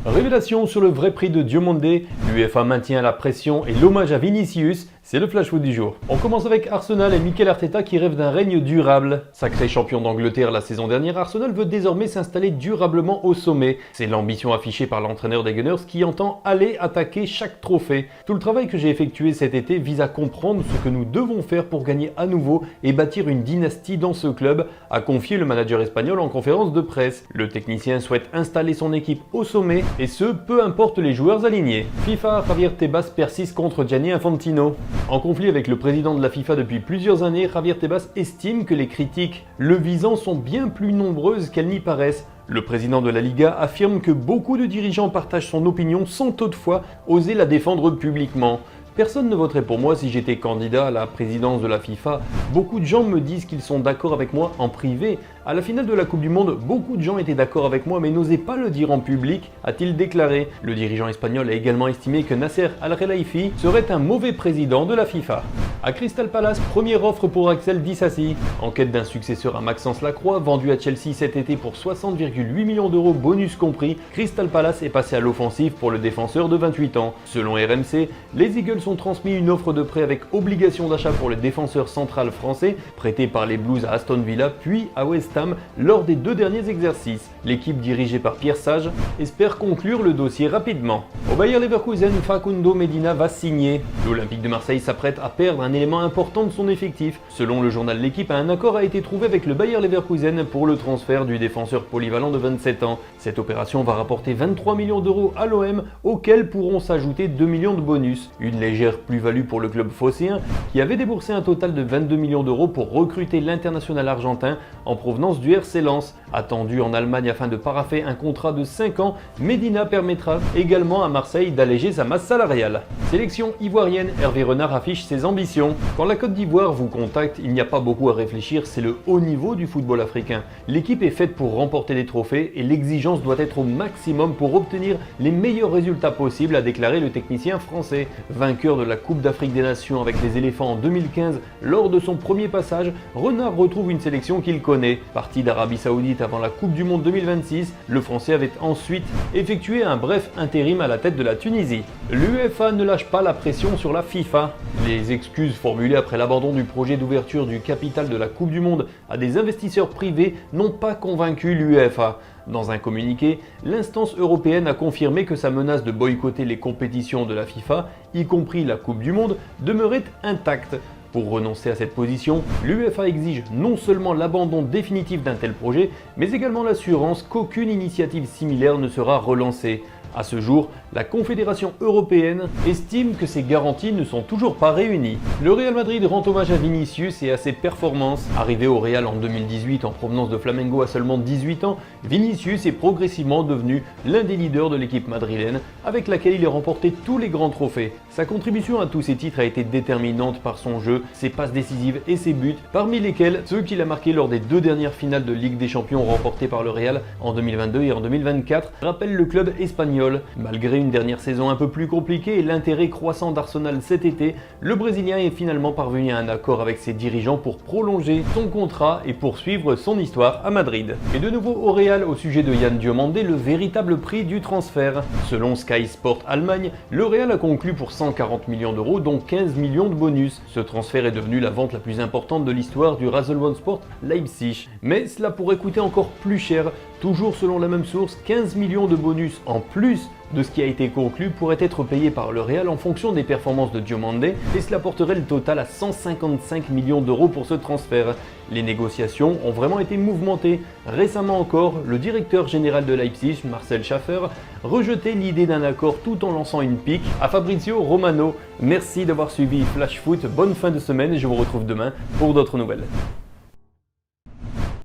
Révélation sur le vrai prix de Diomandé, l'UEFA maintient la pression et l'hommage à Vinicius, c'est le flash foot du jour. On commence avec Arsenal et Mikel Arteta qui rêve d'un règne durable. Sacré champion d'Angleterre la saison dernière, Arsenal veut désormais s'installer durablement au sommet. C'est l'ambition affichée par l'entraîneur des Gunners qui entend aller attaquer chaque trophée. Tout le travail que j'ai effectué cet été vise à comprendre ce que nous devons faire pour gagner à nouveau et bâtir une dynastie dans ce club, a confié le manager espagnol en conférence de presse. Le technicien souhaite installer son équipe au sommet et ce, peu importe les joueurs alignés. FIFA, Javier Tebas persiste contre Gianni Infantino. En conflit avec le président de la FIFA depuis plusieurs années, Javier Tebas estime que les critiques le visant sont bien plus nombreuses qu'elles n'y paraissent. Le président de la Liga affirme que beaucoup de dirigeants partagent son opinion sans toutefois oser la défendre publiquement. Personne ne voterait pour moi si j'étais candidat à la présidence de la FIFA. Beaucoup de gens me disent qu'ils sont d'accord avec moi en privé. À la finale de la Coupe du Monde, beaucoup de gens étaient d'accord avec moi mais n'osaient pas le dire en public, a-t-il déclaré. Le dirigeant espagnol a également estimé que Nasser Al-Khelaifi serait un mauvais président de la FIFA. À Crystal Palace, première offre pour Axel Disasi. En quête d'un successeur à Maxence Lacroix, vendu à Chelsea cet été pour 60,8 millions d'euros bonus compris, Crystal Palace est passé à l'offensive pour le défenseur de 28 ans. Selon RMC, les Eagles ont transmis une offre de prêt avec obligation d'achat pour le défenseur central français, prêté par les Blues à Aston Villa puis à West Ham lors des 2 derniers exercices. L'équipe dirigée par Pierre Sage espère conclure le dossier rapidement. Au Bayer Leverkusen, Facundo Medina va signer. L'Olympique de Marseille s'apprête à perdre un élément important de son effectif. Selon le journal L'Équipe, un accord a été trouvé avec le Bayer Leverkusen pour le transfert du défenseur polyvalent de 27 ans. Cette opération va rapporter 23 millions d'euros à l'OM, auxquels pourront s'ajouter 2 millions de bonus. Une légère plus-value pour le club phocéen, qui avait déboursé un total de 22 millions d'euros pour recruter l'international argentin en provenance du RC Lens. Attendu en Allemagne afin de paraffer un contrat de 5 ans, Medina permettra également à Marseille d'alléger sa masse salariale. Sélection ivoirienne, Hervé Renard affiche ses ambitions. Quand la Côte d'Ivoire vous contacte, il n'y a pas beaucoup à réfléchir, c'est le haut niveau du football africain. L'équipe est faite pour remporter des trophées et l'exigence doit être au maximum pour obtenir les meilleurs résultats possibles, a déclaré le technicien français. Vainqueur de la Coupe d'Afrique des Nations avec les éléphants en 2015, lors de son premier passage, Renard retrouve une sélection qu'il connaît. Parti d'Arabie Saoudite avant la Coupe du Monde 2026, le Français avait ensuite effectué un bref intérim à la tête de la Tunisie. L'UEFA ne lâche pas la pression sur la FIFA. Les excuses formulées après l'abandon du projet d'ouverture du capital de la Coupe du Monde à des investisseurs privés n'ont pas convaincu l'UEFA. Dans un communiqué, l'instance européenne a confirmé que sa menace de boycotter les compétitions de la FIFA, y compris la Coupe du Monde, demeurait intacte. Pour renoncer à cette position, l'UEFA exige non seulement l'abandon définitif d'un tel projet, mais également l'assurance qu'aucune initiative similaire ne sera relancée. À ce jour, la Confédération européenne estime que ces garanties ne sont toujours pas réunies. Le Real Madrid rend hommage à Vinicius et à ses performances. Arrivé au Real en 2018 en provenance de Flamengo à seulement 18 ans, Vinicius est progressivement devenu l'un des leaders de l'équipe madrilène avec laquelle il a remporté tous les grands trophées. Sa contribution à tous ces titres a été déterminante par son jeu, ses passes décisives et ses buts, parmi lesquels ceux qu'il a marqués lors des 2 dernières finales de Ligue des Champions remportées par le Real en 2022 et en 2024, rappellent le club espagnol. Malgré une dernière saison un peu plus compliquée et l'intérêt croissant d'Arsenal cet été, le Brésilien est finalement parvenu à un accord avec ses dirigeants pour prolonger son contrat et poursuivre son histoire à Madrid. Et de nouveau au Real, au sujet de Yann Diomandé, le véritable prix du transfert. Selon Sky Sport Allemagne, le Real a conclu pour 140 millions d'euros, dont 15 millions de bonus. Ce transfert est devenu la vente la plus importante de l'histoire du Rasenballsport Leipzig. Mais cela pourrait coûter encore plus cher. Toujours selon la même source, 15 millions de bonus en plus de ce qui a été conclu pourrait être payé par le Real en fonction des performances de Diomandé et cela porterait le total à 155 millions d'euros pour ce transfert. Les négociations ont vraiment été mouvementées. Récemment encore, le directeur général de Leipzig, Marcel Schaffer, rejetait l'idée d'un accord tout en lançant une pique à Fabrizio Romano. Merci d'avoir suivi Flash Foot, bonne fin de semaine et je vous retrouve demain pour d'autres nouvelles.